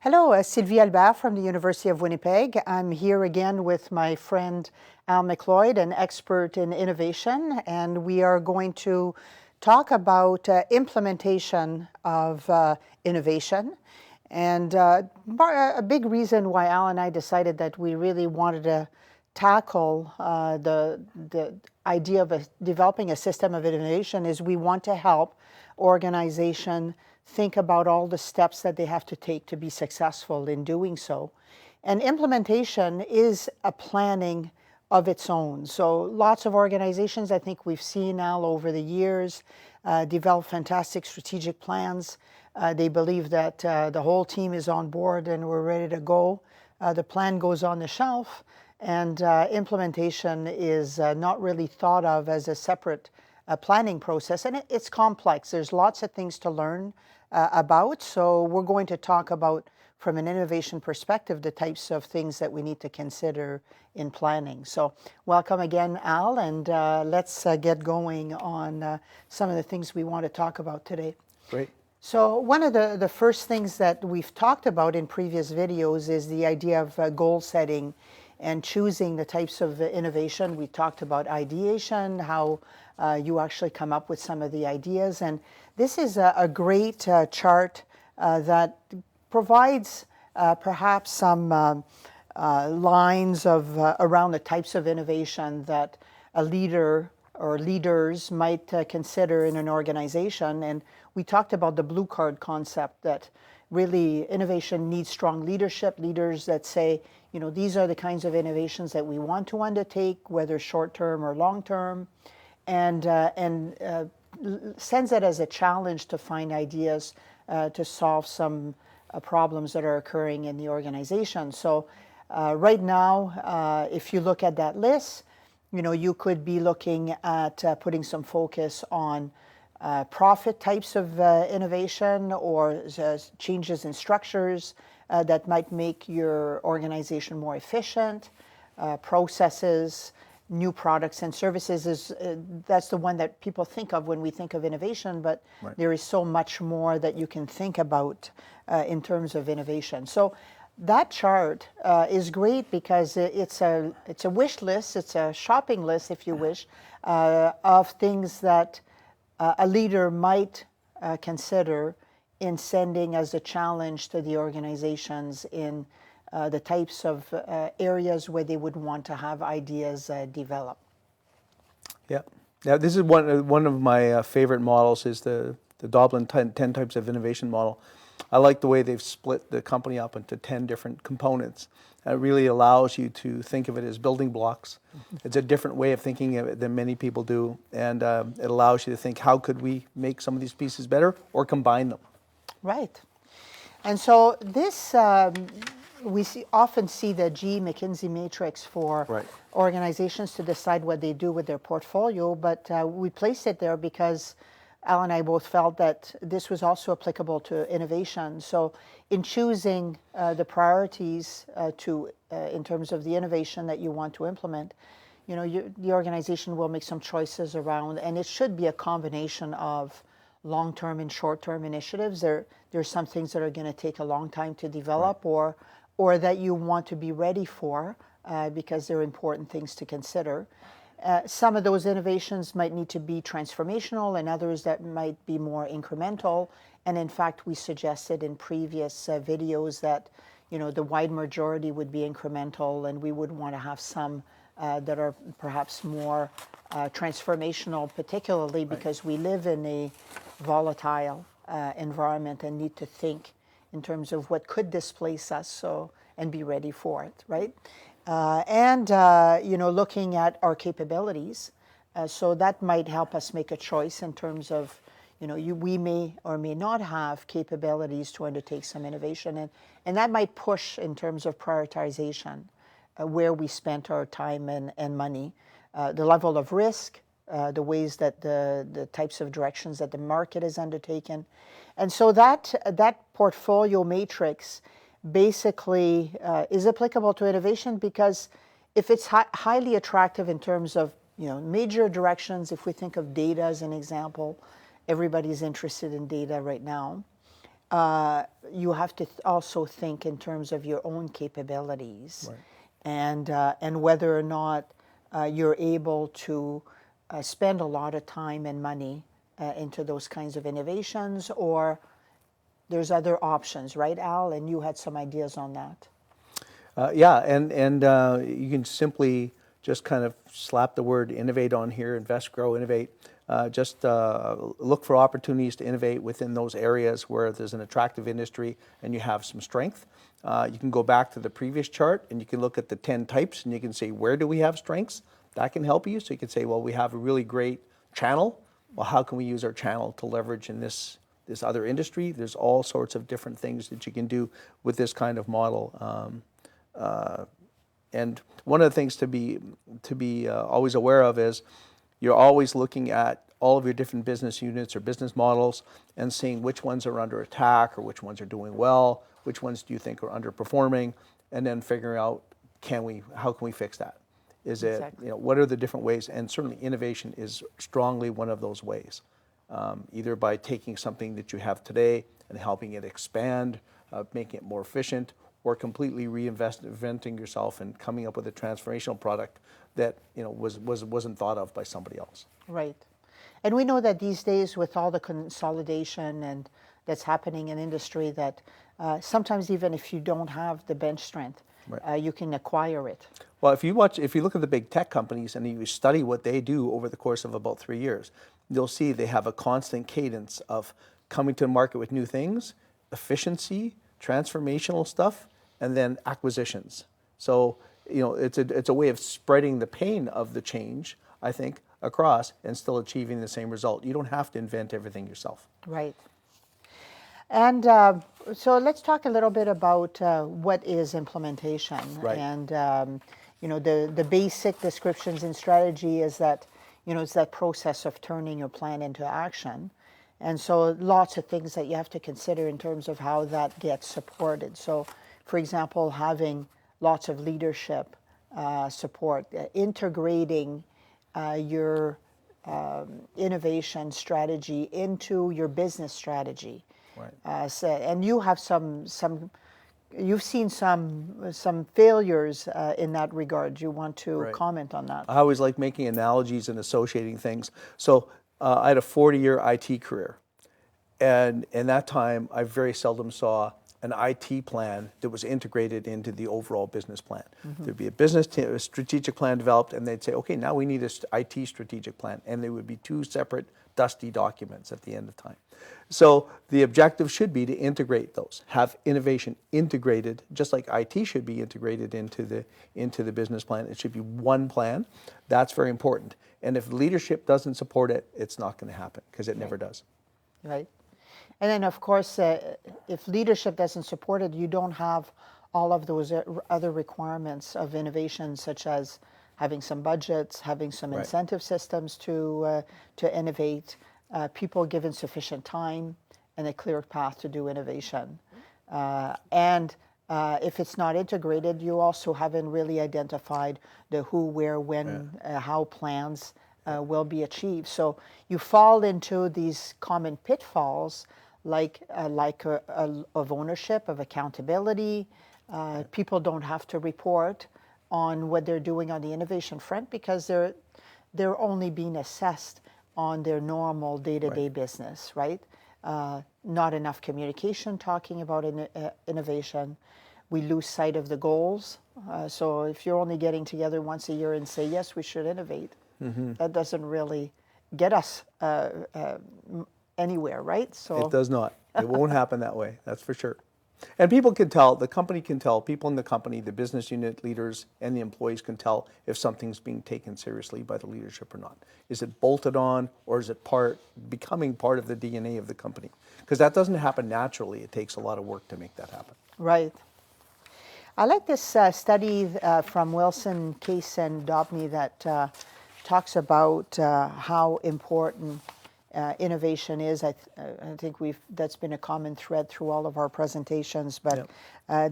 Hello, Sylvie Albert from the University of Winnipeg. I'm here again with my friend Al McLeod, an expert in innovation, and we are going to talk about implementation of innovation. And a big reason why Al and I decided that we really wanted to tackle the idea of developing a system of innovation is we want to help organization think about all the steps that they have to take to be successful in doing so. And implementation is a planning of its own. So lots of organizations, I think we've seen now over the years, develop fantastic strategic plans. They believe that the whole team is on board and we're ready to go. The plan goes on the shelf, and implementation is not really thought of as a separate planning process, and it's complex. There's lots of things to learn about, so we're going to talk about, from an innovation perspective, the types of things that we need to consider in planning. So welcome again, Al, and let's get going on some of the things we want to talk about today. Great. So one of the first things that we've talked about in previous videos is the idea of goal setting and choosing the types of innovation. We talked about ideation, how you actually come up with some of the ideas. And this is a great chart that provides perhaps some lines of around the types of innovation that a leader or leaders might consider in an organization. And we talked about the blue card concept, that really innovation needs strong leadership, leaders that say, you know, these are the kinds of innovations that we want to undertake, whether short-term or long-term, and sends it as a challenge to find ideas to solve some problems that are occurring in the organization. So right now, if you look at that list, you know, you could be looking at putting some focus on profit types of innovation, or changes in structures that might make your organization more efficient, processes, new products and services. That's the one that people think of when we think of innovation, but right, there is so much more that you can think about in terms of innovation. So that chart is great because it's a wish list, it's a shopping list, if you wish, of things that a leader might consider in sending as a challenge to the organizations in the types of areas where they would want to have ideas develop. Yeah. Now, this is one of my favorite models is the Doblin 10 types of innovation model. I like the way they've split the company up into 10 different components. It really allows you to think of it as building blocks. Mm-hmm. It's a different way of thinking of it than many people do, and it allows you to think, how could we make some of these pieces better or combine them? Right. And so this, we often see the GE McKinsey matrix for right, organizations to decide what they do with their portfolio, but we placed it there because Al and I both felt that this was also applicable to innovation. So in choosing the priorities in terms of the innovation that you want to implement, you know, the organization will make some choices around, and it should be a combination of long-term and short-term initiatives. There's some things that are going to take a long time to develop, right, or that you want to be ready for because they're important things to consider. Some of those innovations might need to be transformational, and others that might be more incremental. And in fact, we suggested in previous videos that, you know, the wide majority would be incremental, and we would want to have some that are perhaps more transformational, particularly because we live in a volatile environment and need to think in terms of what could displace us, and be ready for it, right? You know, looking at our capabilities, so that might help us make a choice in terms of, you know, we may or may not have capabilities to undertake some innovation, and that might push in terms of prioritization where we spent our time and money, the level of risk, the ways that the types of directions that the market is undertaken. And so that portfolio matrix basically is applicable to innovation, because if it's highly attractive in terms of, you know, major directions, if we think of data as an example, everybody's interested in data right now. you have to also think in terms of your own capabilities, Right. and whether or not you're able to spend a lot of time and money into those kinds of innovations, or there's other options, right, Al? And you had some ideas on that. Yeah, and you can simply just kind of slap the word innovate on here, invest, grow, innovate. Just look for opportunities to innovate within those areas where there's an attractive industry and you have some strength. You can go back to the previous chart and you can look at the 10 types and you can say, where do we have strengths? That can help you. So you can say, well, we have a really great channel. Well, how can we use our channel to leverage in this other industry? There's all sorts of different things that you can do with this kind of model. And one of the things to be always aware of is you're always looking at all of your different business units or business models and seeing which ones are under attack or which ones are doing well, which ones do you think are underperforming, and then figuring out how can we fix that? Is it, Exactly. what are the different ways? And certainly innovation is strongly one of those ways. Either by taking something that you have today and helping it expand, making it more efficient, or completely reinventing yourself and coming up with a transformational product that wasn't thought of by somebody else. Right. And we know that these days, with all the consolidation and that's happening in industry, that sometimes even if you don't have the bench strength, Right. you can acquire it. Well, if you look at the big tech companies and you study what they do over the course of about 3 years, you'll see they have a constant cadence of coming to the market with new things, efficiency, transformational stuff, and then acquisitions. So, it's a way of spreading the pain of the change, I think, across and still achieving the same result. You don't have to invent everything yourself. Right. And so let's talk a little bit about what is implementation. Right. And the basic descriptions in strategy is that it's that process of turning your plan into action. And so lots of things that you have to consider in terms of how that gets supported. So, for example, having lots of leadership support, integrating your innovation strategy into your business strategy. Right. And you have you've seen some failures in that regard. You want to Right. comment on that? I always like making analogies and associating things. So I had a 40-year IT career. And in that time, I very seldom saw an IT plan that was integrated into the overall business plan. Mm-hmm. There'd be a strategic plan developed, and they'd say, okay, now we need an IT strategic plan. And there would be two separate dusty documents at the end of time. So the objective should be to integrate those, have innovation integrated, just like IT should be integrated into the business plan. It should be one plan. That's very important. And if leadership doesn't support it, it's not going to happen, because it never does. Right. And then, of course, if leadership doesn't support it, you don't have all of those other requirements of innovation, such as having some budgets, having some Right. incentive systems to innovate, people given sufficient time, and a clear path to do innovation. And if it's not integrated, you also haven't really identified the who, where, when, how plans will be achieved. So you fall into these common pitfalls, like of ownership, of accountability. People don't have to report on what they're doing on the innovation front because they're only being assessed on their normal day-to-day business, right? Not enough communication talking about innovation. We lose sight of the goals. So if you're only getting together once a year and say, yes, we should innovate, that doesn't really get us anywhere, right? So It does not. It won't happen that way, that's for sure. And people can tell, the company can tell, people in the company, the business unit leaders and the employees can tell if something's being taken seriously by the leadership or not. Is it bolted on, or is it becoming part of the DNA of the company? Because that doesn't happen naturally. It takes a lot of work to make that happen. right. I like this study from Wilson, Case, and Dobney that talks about how important innovation is. I think that's been a common thread through all of our presentations. But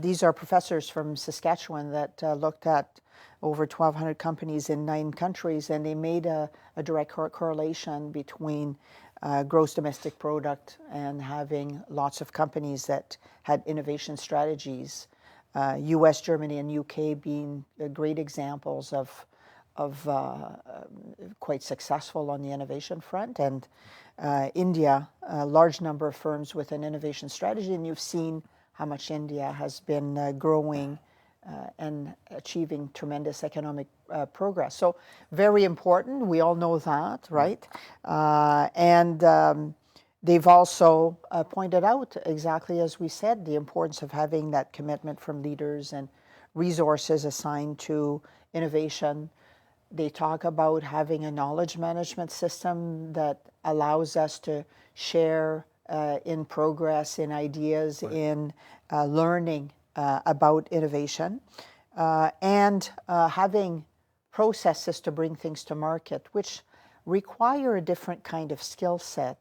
these are professors from Saskatchewan that looked at over 1,200 companies in 9 countries, and they made a direct correlation between gross domestic product and having lots of companies that had innovation strategies. U.S., Germany, and U.K. being great examples of quite successful on the innovation front, and India, a large number of firms with an innovation strategy, and you've seen how much India has been growing and achieving tremendous economic progress. So very important, we all know that, right? And they've also pointed out, exactly as we said, the importance of having that commitment from leaders and resources assigned to innovation. They talk about having a knowledge management system that allows us to share in progress, in ideas, in learning about innovation, and having processes to bring things to market, which require a different kind of skill set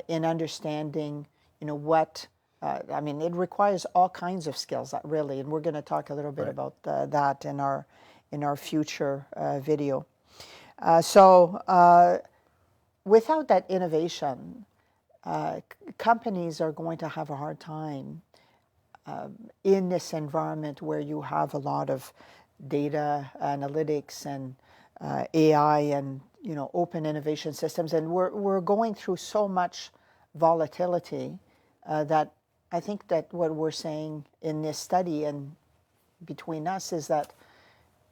in understanding, what, I mean, it requires all kinds of skills, really, and we're going to talk a little bit about that in our future video. So without that innovation, companies are going to have a hard time in this environment where you have a lot of data analytics and AI and open innovation systems, and we're going through so much volatility that I think that what we're saying in this study and between us is that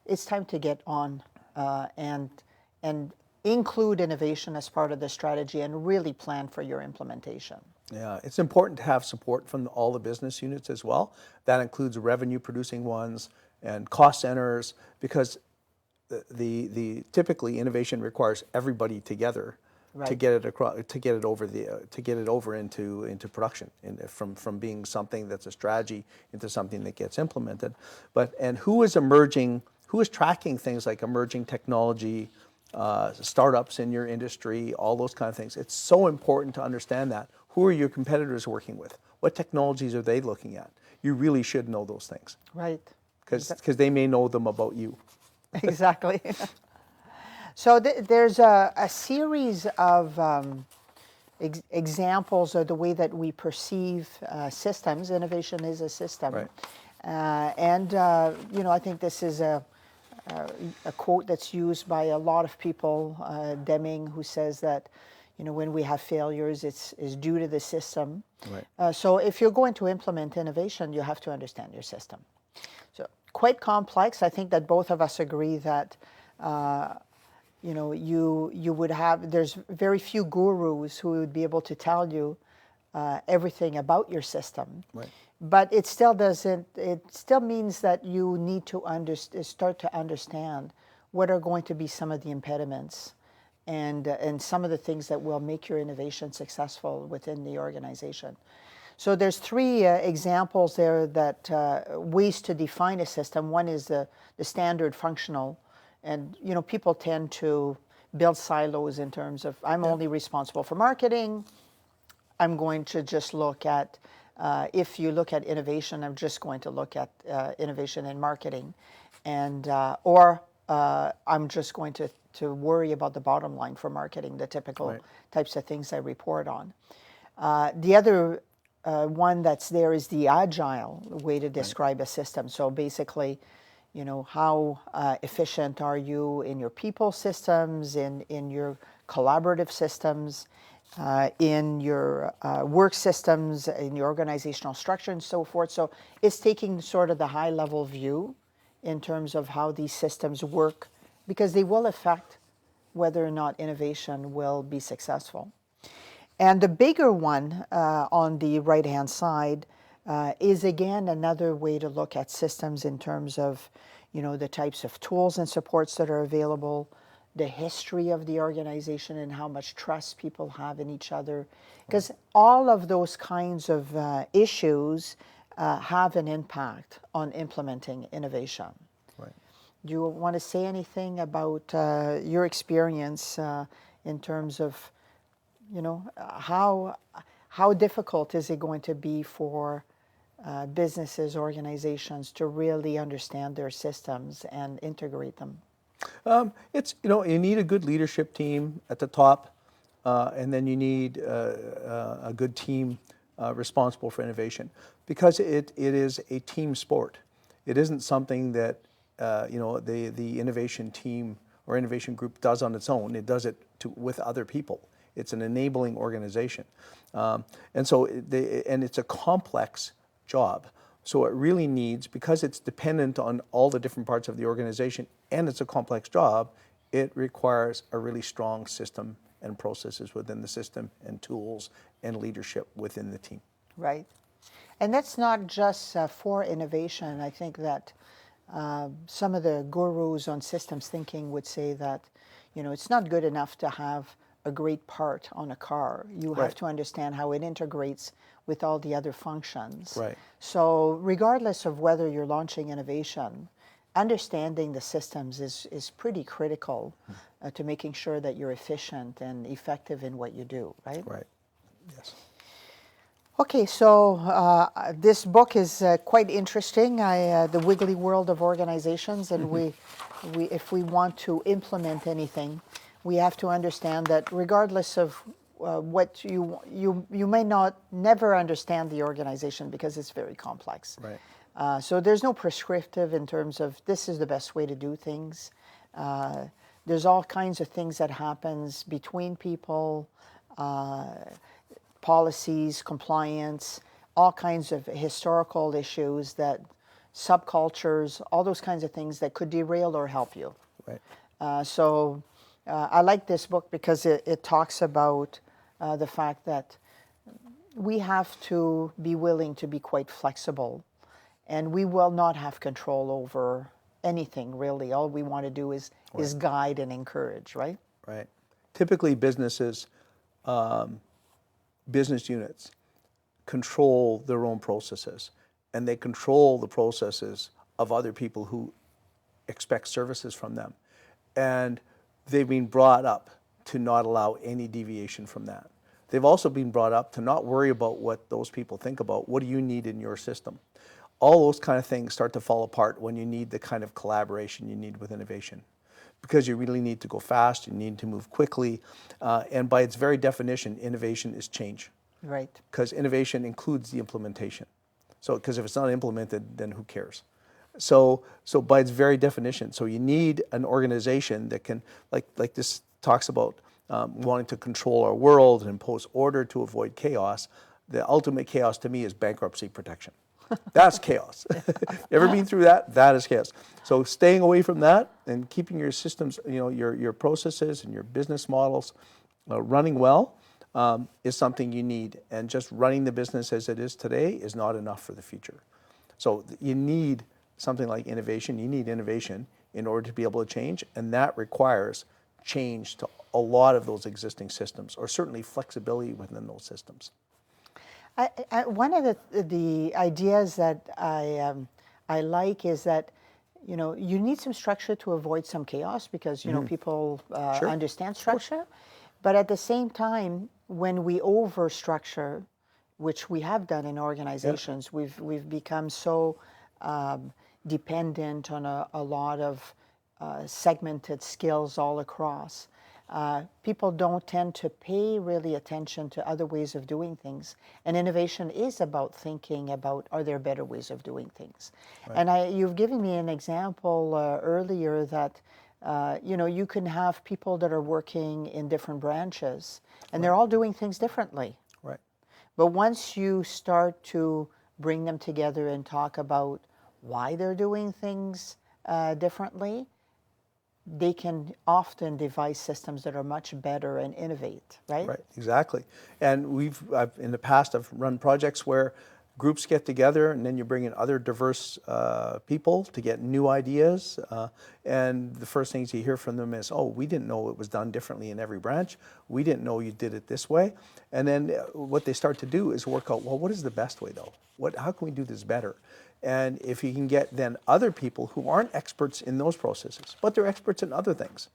it's time to get on and include innovation as part of the strategy and really plan for your implementation. Yeah, it's important to have support from all the business units as well. That includes revenue-producing ones and cost centers, because the typically innovation requires everybody together to get it across, to get it over into production, from being something that's a strategy into something that gets implemented. And who is tracking things like emerging technology, startups in your industry, all those kind of things? It's so important to understand that. Who are your competitors working with? What technologies are they looking at? You really should know those things. Right. Because they may know them about you. Exactly. So there's a series of examples of the way that we perceive systems. Innovation is a system. Right. I think this is a quote that's used by a lot of people, Deming, who says that, when we have failures, it's due to the system. Right. So if you're going to implement innovation, you have to understand your system. So quite complex. I think that both of us agree that, you would have, there's very few gurus who would be able to tell you everything about your system. Right. But it still doesn't, it still means that you need to start to understand what are going to be some of the impediments and some of the things that will make your innovation successful within the organization. So there's 3 examples there that ways to define a system. One is the standard functional, and people tend to build silos in terms of, I'm only responsible for marketing. I'm going to just look at, if you look at innovation, I'm just going to look at innovation in marketing, and or I'm just going to worry about the bottom line for marketing, the typical types of things I report on. The other one that's there is the agile way to describe a system. So basically, how efficient are you in your people systems, in your collaborative systems, in your work systems, in your organizational structure, and so forth. So it's taking sort of the high-level view in terms of how these systems work, because they will affect whether or not innovation will be successful. And the bigger one on the right-hand side is, again, another way to look at systems in terms of, the types of tools and supports that are available, the history of the organization and how much trust people have in each other. Because all of those kinds of issues have an impact on implementing innovation. Right. Do you want to say anything about your experience in terms of how difficult is it going to be for businesses, organizations to really understand their systems and integrate them? It's, you need a good leadership team at the top, and then you need a good team responsible for innovation, because it is a team sport. It isn't something that the innovation team or innovation group does on its own. It does it with other people. It's an enabling organization, and so and it's a complex job. So it really needs, because it's dependent on all the different parts of the organization and it's a complex job, it requires a really strong system and processes within the system and tools and leadership within the team. Right. And that's not just for innovation. I think that some of the gurus on systems thinking would say that, it's not good enough to have a great part on a car. You have to understand how it integrates with all the other functions. Right. So regardless of whether you're launching innovation, understanding the systems is pretty critical to making sure that you're efficient and effective in what you do, right? Right. Yes. Okay, so this book is quite interesting, The Wiggly World of Organizations, and we, if we want to implement anything, we have to understand that regardless of what you may never understand the organization because it's very complex. Right. So there's no prescriptive in terms of this is the best way to do things. There's all kinds of things that happens between people, policies, compliance, all kinds of historical issues, that subcultures, all those kinds of things that could derail or help you. Right. So I like this book because it talks about the fact that we have to be willing to be quite flexible, and we will not have control over anything really. All we want to do is guide and encourage, right? Right. Typically businesses, business units control their own processes, and they control the processes of other people who expect services from them. And they've been brought up to not allow any deviation from that. They've also been brought up to not worry about what those people think about. What do you need in your system? All those kind of things start to fall apart when you need the kind of collaboration you need with innovation, because you really need to go fast, you need to move quickly, and by its very definition, innovation is change. Right. Because innovation includes the implementation. So, because if it's not implemented, then who cares? So by its very definition, so you need an organization that can, like this talks about, wanting to control our world and impose order to avoid chaos. The ultimate chaos to me is bankruptcy protection. That's chaos. Ever been through that? That is chaos. So staying away from that and keeping your systems, your processes and your business models running well is something you need. And just running the business as it is today is not enough for the future. So you need something like innovation. You need innovation in order to be able to change, and that requires change to a lot of those existing systems, or certainly flexibility within those systems. One of the ideas that I like is that you need some structure to avoid some chaos, because people Sure. understand structure, but at the same time, when we over-structure, which we have done in organizations, we've become so dependent on a lot of segmented skills all across. People don't tend to pay really attention to other ways of doing things. And innovation is about thinking about, are there better ways of doing things? Right. And you've given me an example earlier that you can have people that are working in different branches, and they're all doing things differently. Right. But once you start to bring them together and talk about why they're doing things differently, they can often devise systems that are much better and innovate, right? Right, exactly. And in the past, I've run projects where groups get together, and then you bring in other diverse people to get new ideas. And the first things you hear from them is, oh, we didn't know it was done differently in every branch. We didn't know you did it this way. And then what they start to do is work out, well, what is the best way though? How can we do this better? And if you can get then other people who aren't experts in those processes, but they're experts in other things,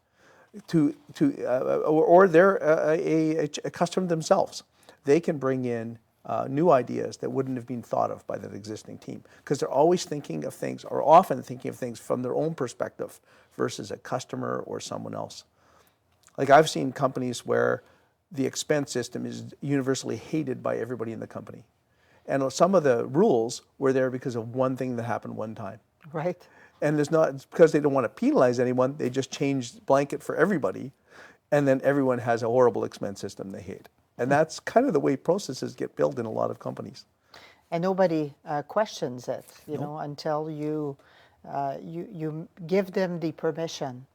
or they're a customer themselves. They can bring in new ideas that wouldn't have been thought of by that existing team, because they're always thinking of things, or often thinking of things from their own perspective versus a customer or someone else. Like, I've seen companies where the expense system is universally hated by everybody in the company. And some of the rules were there because of one thing that happened one time. Right. And it's because they don't want to penalize anyone, they just change blanket for everybody, and then everyone has a horrible expense system they hate. And that's kind of the way processes get built in a lot of companies. And nobody questions it, you know, until you give them the permission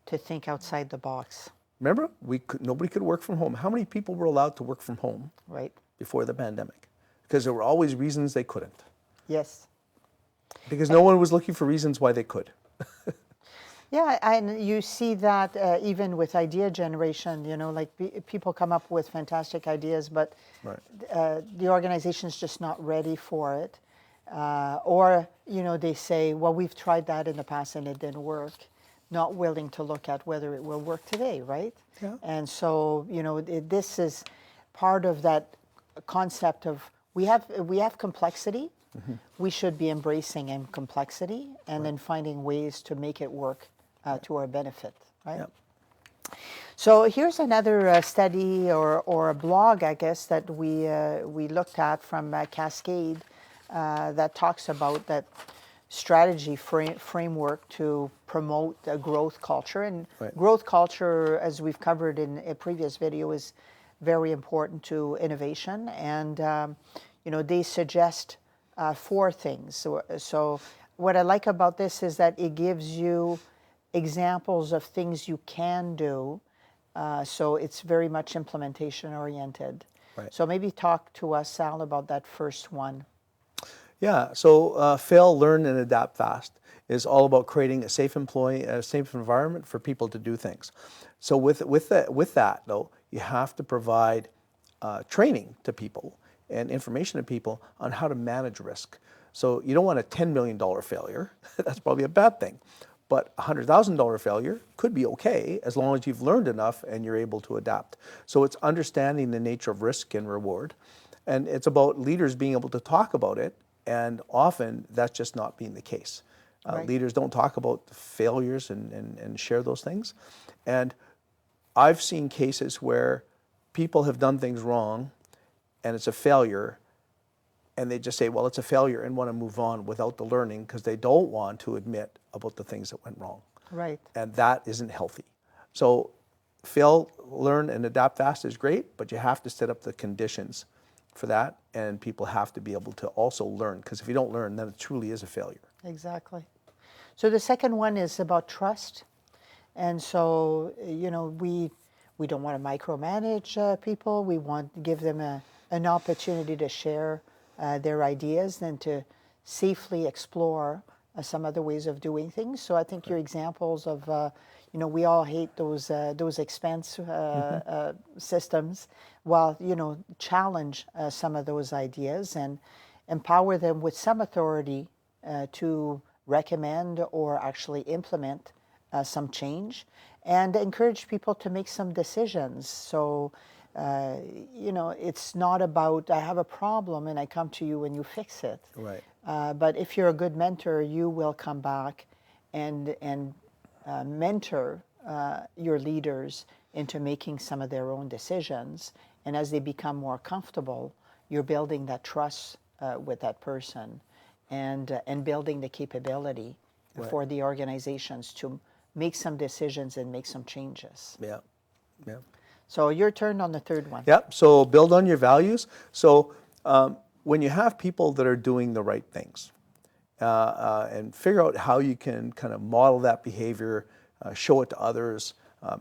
to think outside the box. Remember, nobody could work from home. How many people were allowed to work from home Right. before the pandemic? Because there were always reasons they couldn't. Yes. Because no one was looking for reasons why they could. Yeah, and you see that even with idea generation, you know, like people come up with fantastic ideas, but Right. The organization's just not ready for it. Or, you know, they say, well, we've tried that in the past and it didn't work. Not willing to look at whether it will work today, right? Yeah. And so, you know, this is part of that concept of we have complexity. We should be embracing in complexity and then finding ways to make it work to our benefit, right? Yep. So here's another study or a blog, I guess, that we looked at from Cascade that talks about that strategy framework to promote a growth culture. And Right. growth culture, as we've covered in a previous video, is very important to innovation. And you know, they suggest 4 things. So what I like about this is that it gives you examples of things you can do. So it's very much implementation oriented. Right. So maybe talk to us, Sal, about that first one. Yeah, so fail, learn, and adapt fast is all about creating a safe environment for people to do things. So with that though, you have to provide training to people and information to people on how to manage risk. So you don't want a $10 million failure. That's probably a bad thing. But a $100,000 failure could be okay as long as you've learned enough and you're able to adapt. So it's understanding the nature of risk and reward. And it's about leaders being able to talk about it. And often that's just not being the case. Right. Leaders don't talk about failures and share those things. And I've seen cases where people have done things wrong and it's a failure, and they just say, well, it's a failure, and want to move on without the learning because they don't want to admit about the things that went wrong. Right. And that isn't healthy. So fail, learn, and adapt fast is great, but you have to set up the conditions for that, and people have to be able to also learn, because if you don't learn, then it truly is a failure. Exactly. So the second one is about trust. And so, you know, we don't want to micromanage people. We want to give them an opportunity to share their ideas and to safely explore some other ways of doing things. So I think your examples of, you know, we all hate those expense systems. While, you know, challenge some of those ideas and empower them with some authority to recommend or actually implement some change, and encourage people to make some decisions. So, you know, it's not about I have a problem and I come to you and you fix it. Right. But if you're a good mentor, you will come back and mentor your leaders into making some of their own decisions. And as they become more comfortable, you're building that trust with that person and building the capability for the organizations to make some decisions and make some changes. Yeah. Yeah. So your turn on the third one. Yep. So build on your values. So when you have people that are doing the right things, and figure out how you can kind of model that behavior, show it to others,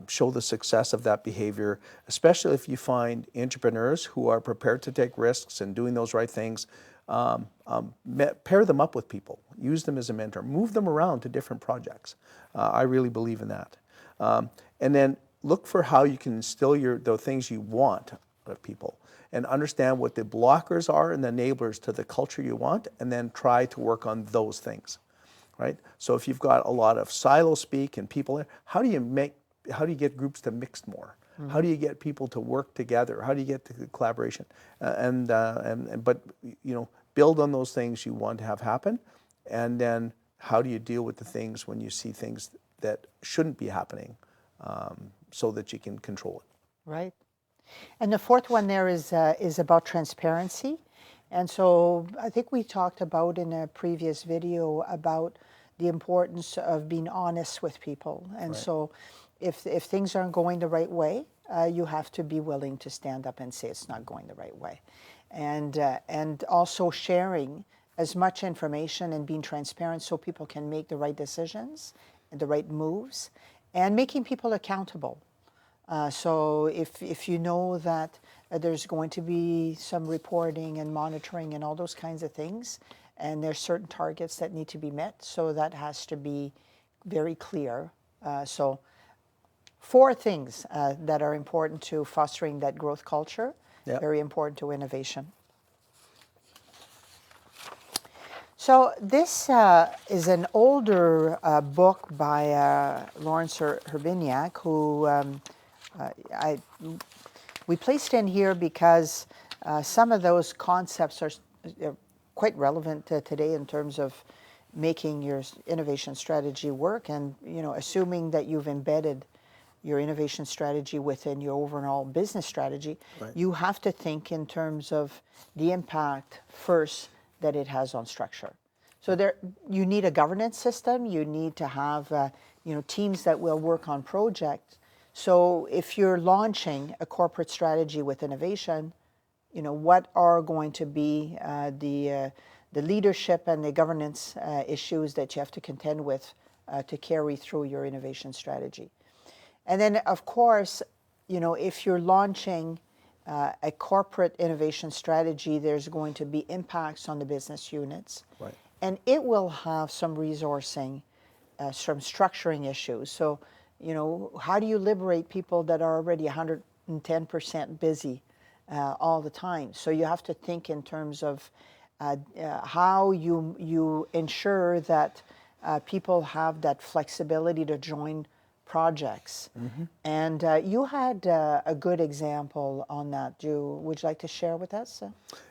show the success of that behavior, especially if you find entrepreneurs who are prepared to take risks and doing those right things. Pair them up with people, use them as a mentor, move them around to different projects. I really believe in that. And then look for how you can instill the things you want out of people, and understand what the blockers are and the enablers to the culture you want, and then try to work on those things, right? So if you've got a lot of silo speak and people, how do you make how do you get groups to mix more? How do you get people to work together? How do you get the collaboration? But build on those things you want to have happen, and then how do you deal with the things when you see things that shouldn't be happening, so that you can control it. Right. And the fourth one there is about transparency. And so I think we talked about in a previous video about the importance of being honest with people. And Right. so if things aren't going the right way, you have to be willing to stand up and say it's not going the right way. And also sharing as much information and being transparent so people can make the right decisions and the right moves, and making people accountable. So if you know that there's going to be some reporting and monitoring and all those kinds of things, and there's certain targets that need to be met, so that has to be very clear. So 4 things that are important to fostering that growth culture, Yep. very important to innovation. So this is an older book by Lawrence Herbignac, who we placed in here because some of those concepts are quite relevant today in terms of making your innovation strategy work, and assuming that you've embedded your innovation strategy within your overall business strategy, Right. you have to think in terms of the impact first that it has on structure. So you need a governance system. You need to have teams that will work on projects. So if you're launching a corporate strategy with innovation, what are going to be the leadership and the governance issues that you have to contend with to carry through your innovation strategy. And then, of course, if you're launching a corporate innovation strategy, there's going to be impacts on the business units. Right. And it will have some resourcing, some structuring issues. So, how do you liberate people that are already 110% busy all the time? So you have to think in terms of how you ensure that people have that flexibility to join projects. Mm-hmm. And you had a good example on that. Would you like to share with us?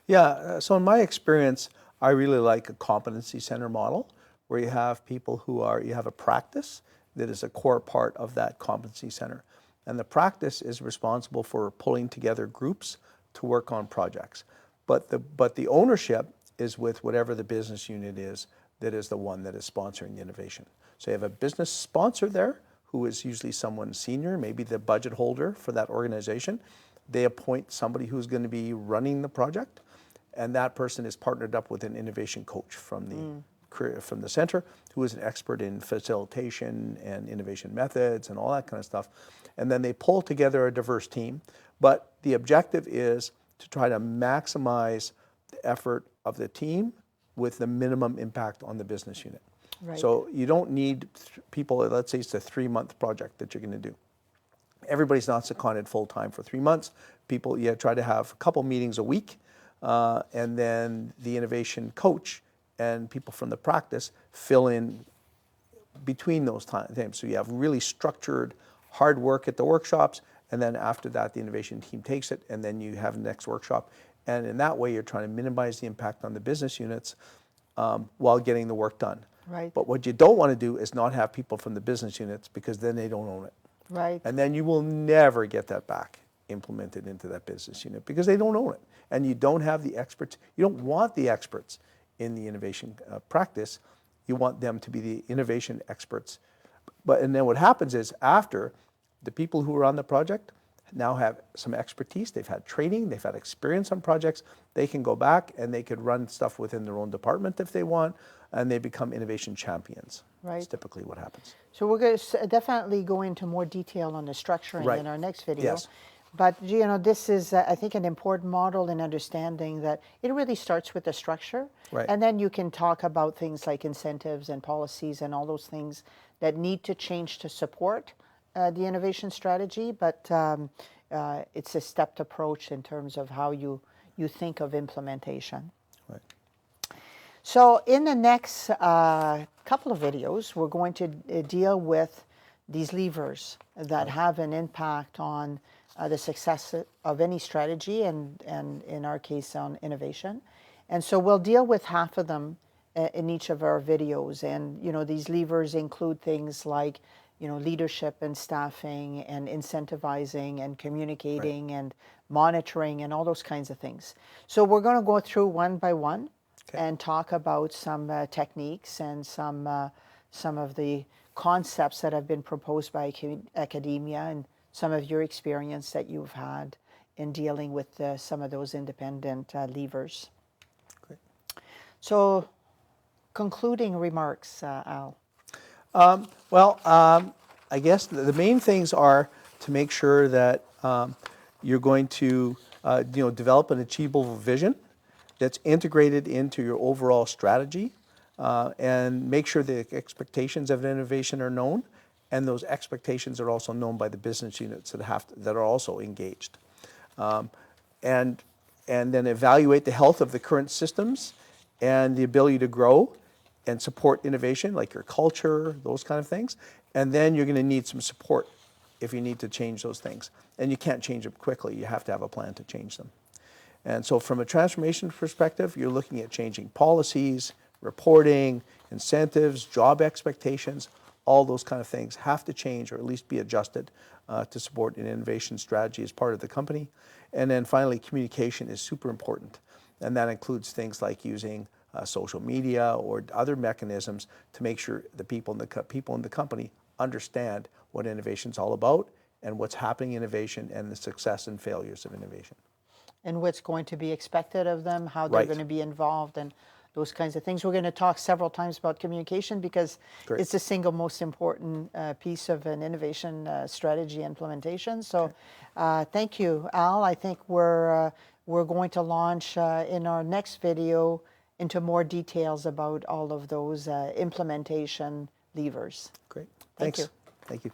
Yeah, so in my experience, I really like a competency center model where you have people you have a practice that is a core part of that competency center. And the practice is responsible for pulling together groups to work on projects. But the ownership is with whatever the business unit is that is the one that is sponsoring the innovation. So you have a business sponsor there who is usually someone senior, maybe the budget holder for that organization. They appoint somebody who's going to be running the project, and that person is partnered up with an innovation coach from the center, who is an expert in facilitation and innovation methods and all that kind of stuff. And then they pull together a diverse team, but the objective is to try to maximize the effort of the team with the minimum impact on the business unit. Right. So you don't need people, let's say it's a 3-month project that you're going to do. Everybody's not seconded full-time for 3 months. You try to have a couple meetings a week, and then the innovation coach and people from the practice fill in between those times. So you have really structured hard work at the workshops, and then after that the innovation team takes it, and then you have the next workshop. And in that way you're trying to minimize the impact on the business units while getting the work done. Right. But what you don't want to do is not have people from the business units, because then they don't own it. Right. And then you will never get that back implemented into that business unit because they don't own it. And you don't have the experts. You don't want the experts in the innovation practice. You want them to be the innovation experts. And then what happens is, after, the people who are on the project now have some expertise. They've had training. They've had experience on projects. They can go back and they could run stuff within their own department if they want, and they become innovation champions. Right. That's typically what happens. So we're going to definitely go into more detail on the structuring Right. in our next video. Yes. But this is, I think, an important model in understanding that it really starts with the structure. Right. And then you can talk about things like incentives and policies and all those things that need to change to support the innovation strategy. But it's a stepped approach in terms of how you think of implementation. Right. So in the next couple of videos, we're going to deal with these levers that have an impact on the success of any strategy, and in our case on innovation. And so we'll deal with half of them in each of our videos. And these levers include things like leadership and staffing and incentivizing and communicating and monitoring and all those kinds of things. So we're going to go through one by one and talk about some techniques and some of the concepts that have been proposed by academia and some of your experience that you've had in dealing with some of those independent levers. Great. So, concluding remarks, Al. I guess the main things are to make sure that you're going to develop an achievable vision that's integrated into your overall strategy, and make sure the expectations of innovation are known, and those expectations are also known by the business units that are also engaged. And then evaluate the health of the current systems and the ability to grow and support innovation, like your culture, those kind of things. And then you're going to need some support if you need to change those things. And you can't change them quickly. You have to have a plan to change them. And so from a transformation perspective, you're looking at changing policies, reporting, incentives, job expectations. All those kind of things have to change, or at least be adjusted to support an innovation strategy as part of the company. And then finally, communication is super important. And that includes things like using social media or other mechanisms to make sure the people in the company understand what innovation is all about and what's happening in innovation and the success and failures of innovation. And what's going to be expected of them, how they're going to be involved, and those kinds of things. We're going to talk several times about communication because it's the single most important piece of an innovation strategy implementation. So thank you, Al. I think we're going to launch in our next video into more details about all of those implementation levers. Great. Thank Thanks. you. Thank you.